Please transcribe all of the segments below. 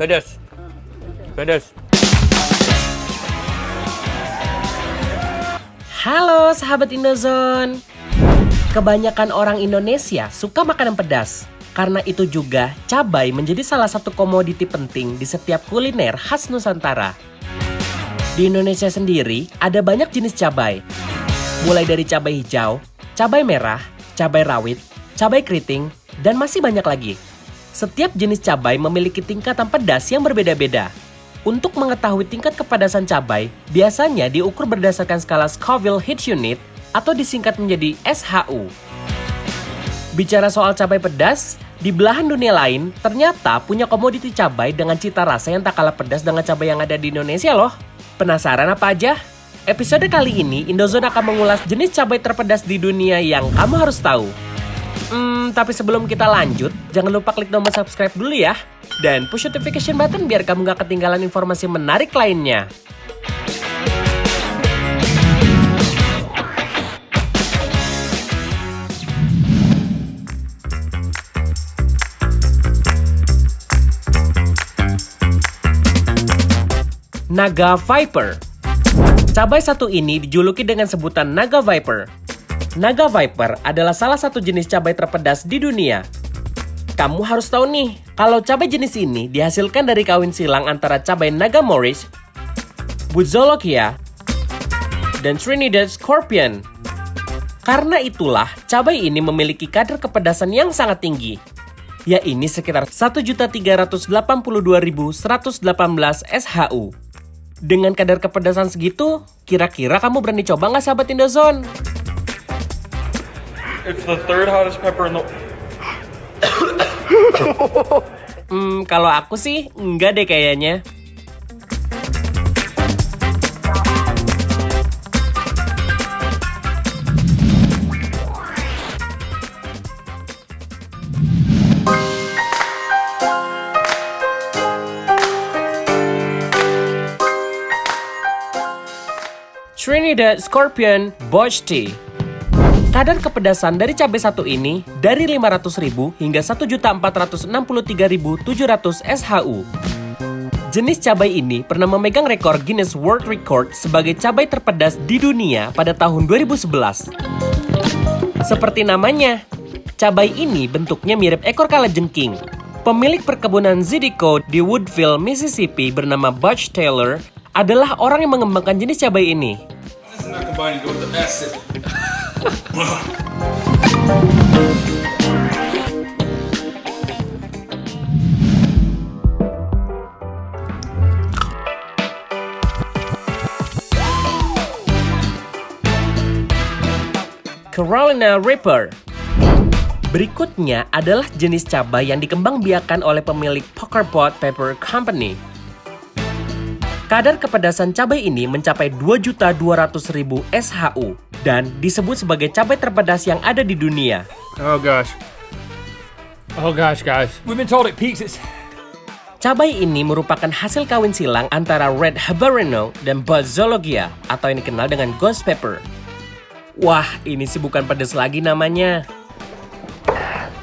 Pedas. Pedas. Halo sahabat Indozone. Kebanyakan orang Indonesia suka makanan pedas. Karena itu juga cabai menjadi salah satu komoditi penting di setiap kuliner khas Nusantara. Di Indonesia sendiri ada banyak jenis cabai. Mulai dari cabai hijau, cabai merah, cabai rawit, cabai keriting, dan masih banyak lagi. Setiap jenis cabai memiliki tingkatan pedas yang berbeda-beda. Untuk mengetahui tingkat kepedasan cabai, biasanya diukur berdasarkan skala Scoville Heat Unit atau disingkat menjadi SHU. Bicara soal cabai pedas, di belahan dunia lain ternyata punya komoditi cabai dengan cita rasa yang tak kalah pedas dengan cabai yang ada di Indonesia loh. Penasaran apa aja? Episode kali ini, Indozone akan mengulas jenis cabai terpedas di dunia yang kamu harus tahu. Tapi sebelum kita lanjut, jangan lupa klik tombol subscribe dulu ya. Dan push notification button biar kamu gak ketinggalan informasi menarik lainnya. Naga Viper. Cabai satu ini dijuluki dengan sebutan Naga Viper. Naga Viper adalah salah satu jenis cabai terpedas di dunia. Kamu harus tahu nih, kalau cabai jenis ini dihasilkan dari kawin silang antara cabai Naga Morris, Buzzologia, dan Trinidad Scorpion. Karena itulah, cabai ini memiliki kadar kepedasan yang sangat tinggi, yaitu sekitar 1.382.118 SHU. Dengan kadar kepedasan segitu, kira-kira kamu berani coba nggak sahabat Indozone? It's the third hottest pepper in the... Kalau aku sih enggak deh kayaknya. Trinidad Scorpion Botch Tea. Kadar kepedasan dari cabai satu ini dari 500.000 hingga 1.463.700 SHU. Jenis cabai ini pernah memegang rekor Guinness World Record sebagai cabai terpedas di dunia pada tahun 2011. Seperti namanya, cabai ini bentuknya mirip ekor kalajengking. Pemilik perkebunan Zydeco di Woodville, Mississippi bernama Butch Taylor adalah orang yang mengembangkan jenis cabai ini. Carolina Reaper. Berikutnya adalah jenis cabai yang dikembangbiakan oleh pemilik Poker Pot Pepper Company. Kadar kepedasan cabai ini mencapai 2.200.000 SHU dan disebut sebagai cabai terpedas yang ada di dunia. Oh gosh, guys. We've been told it peaks at... Cabai ini merupakan hasil kawin silang antara Red Habanero dan Buzzologia atau yang dikenal dengan Ghost Pepper. Wah, ini sih bukan pedas lagi namanya.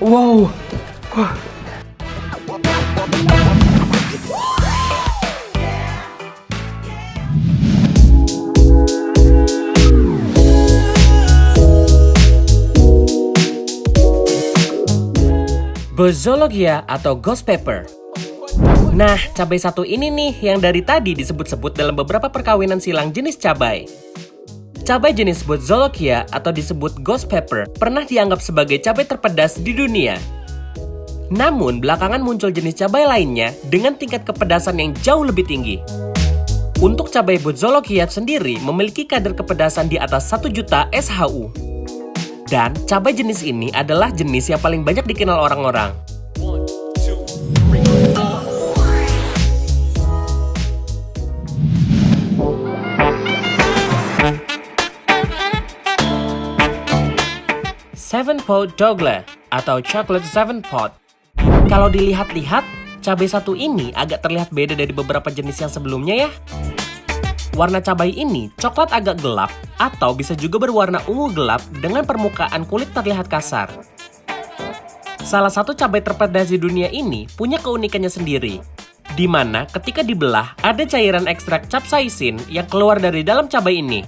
Wow. Buzzologia atau Ghost Pepper. Nah, cabai satu ini nih yang dari tadi disebut-sebut dalam beberapa perkawinan silang jenis cabai. Cabai jenis Buzzologia atau disebut Ghost Pepper pernah dianggap sebagai cabai terpedas di dunia. Namun, belakangan muncul jenis cabai lainnya dengan tingkat kepedasan yang jauh lebih tinggi. Untuk cabai Buzzologia sendiri memiliki kadar kepedasan di atas 1 juta SHU. Dan cabai jenis ini adalah jenis yang paling banyak dikenal orang-orang. Seven Pot Douglas atau Chocolate Seven Pot. Kalau dilihat-lihat, cabai satu ini agak terlihat beda dari beberapa jenis yang sebelumnya ya. Warna cabai ini coklat agak gelap atau bisa juga berwarna ungu gelap dengan permukaan kulit terlihat kasar. Salah satu cabai terpedas di dunia ini punya keunikannya sendiri. di mana ketika dibelah ada cairan ekstrak capsaicin yang keluar dari dalam cabai ini.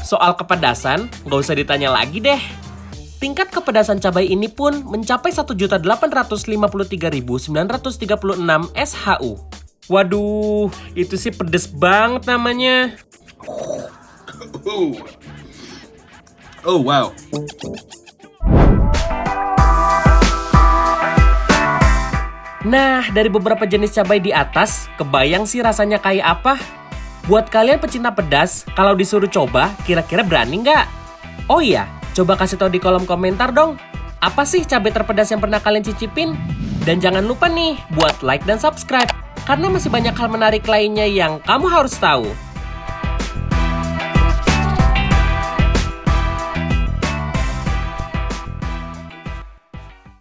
Soal kepedasan, nggak usah ditanya lagi deh. Tingkat kepedasan cabai ini pun mencapai 1.853.936 SHU. Waduh, itu sih pedes banget namanya. Oh wow. Nah, dari beberapa jenis cabai di atas, kebayang sih rasanya kayak apa? Buat kalian pecinta pedas, kalau disuruh coba, kira-kira berani nggak? Oh iya, coba kasih tahu di kolom komentar dong. Apa sih cabai terpedas yang pernah kalian cicipin? Dan jangan lupa nih, buat like dan subscribe. Karena masih banyak hal menarik lainnya yang kamu harus tahu.